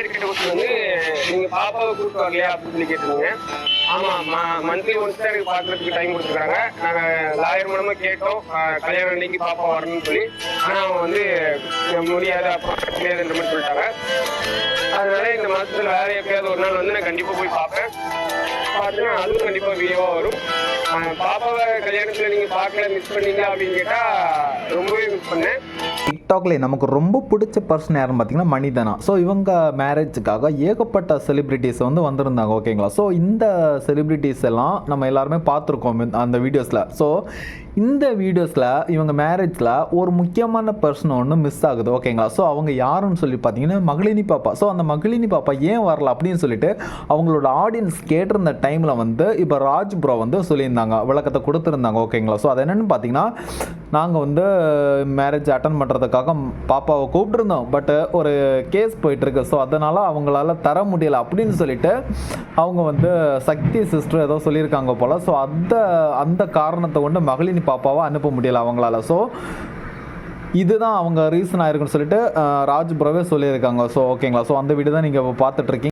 Moderate கிட்ட question வந்து நீங்க பாப்பாவை கூப்பிட்டு வரலையா அப்படின்னு சொல்லி கேட்டிருந்தீங்க. ஆமா, மந்த்லி ஒன்ஸ் தான் எனக்கு பாக்குறதுக்கு டைம் கொடுத்துருக்காங்க. நாங்க லாயர் மூலமா கேட்டோம் கல்யாணம் அன்னைக்கு பாப்பா வரணும்னு சொல்லி. ஆனா அவங்க வந்து முடியாது, அப்புறம் முடியாதுன்ற மாதிரி சொல்லிட்டாங்க. அதனால இந்த மாசத்துல வேற எப்பயாவது ஒரு நாள் வந்து நான் கண்டிப்பா போய் பார்ப்பேன். பார்த்தீங்கன்னா அதுவும் கண்டிப்பா வீடியோவா வரும். பாப்பாவை கல்யாணத்துல நீங்க பார்க்கல, மிஸ் பண்ணீங்க அப்படின்னு கேட்டா ரொம்பவே மிஸ் பண்ணேன். டிக்டாக்ல நமக்கு ரொம்ப பிடிச்ச பர்சன் யாருன்னு பார்த்தீங்கன்னா மணிதனா. ஸோ இவங்க மேரேஜுக்காக ஏகப்பட்ட செலிப்ரிட்டிஸ் வந்து வந்திருந்தாங்க. ஓகேங்களா. ஸோ இந்த செலிப்ரிட்டிஸ் எல்லாம் நம்ம எல்லாருமே பார்த்துருக்கோம் அந்த வீடியோஸில். ஸோ இந்த வீடியோஸில் இவங்க மேரேஜில் ஒரு முக்கியமான பர்சன் ஒன்று மிஸ் ஆகுது. ஓகேங்களா. ஸோ அவங்க யாருன்னு சொல்லி பார்த்தீங்கன்னா மகளினி பாப்பா. ஸோ அந்த மகளினி பாப்பா ஏன் வரல அப்படின்னு சொல்லிட்டு அவங்களோட ஆடியன்ஸ் கேட்டிருந்த டைமில் வந்து இப்போ ராஜ் ப்ரோ வந்து சொல்லியிருந்தாங்க, விளக்கத்தை கொடுத்துருந்தாங்க. ஓகேங்களா. ஸோ அது என்னென்னு பார்த்தீங்கன்னா, நாங்கள் வந்து மேரேஜ் அட்டன் பண்ணுறதுக்காக பாப்பாவை கூப்பிட்டுருந்தோம், பட் ஒரு கேஸ் போயிட்டுருக்கு. ஸோ அதனால் அவங்களால தர முடியலை அப்படின்னு சொல்லிட்டு அவங்க வந்து சக்தி சிஸ்டர் ஏதோ சொல்லியிருக்காங்க போல். ஸோ அந்த காரணத்தை கொண்டு மகளினி பாப்பாவை அனுப்ப முடியலை அவங்களால. ஸோ இதுதான் அவங்க ரீசன் ஆயிருக்குன்னு சொல்லிட்டு ராஜ் ப்ரோவே சொல்லியிருக்காங்க. ஸோ ஓகேங்களா. ஸோ அந்த வீடியோ தான் நீங்கள் பார்த்துட்ருக்கீங்க.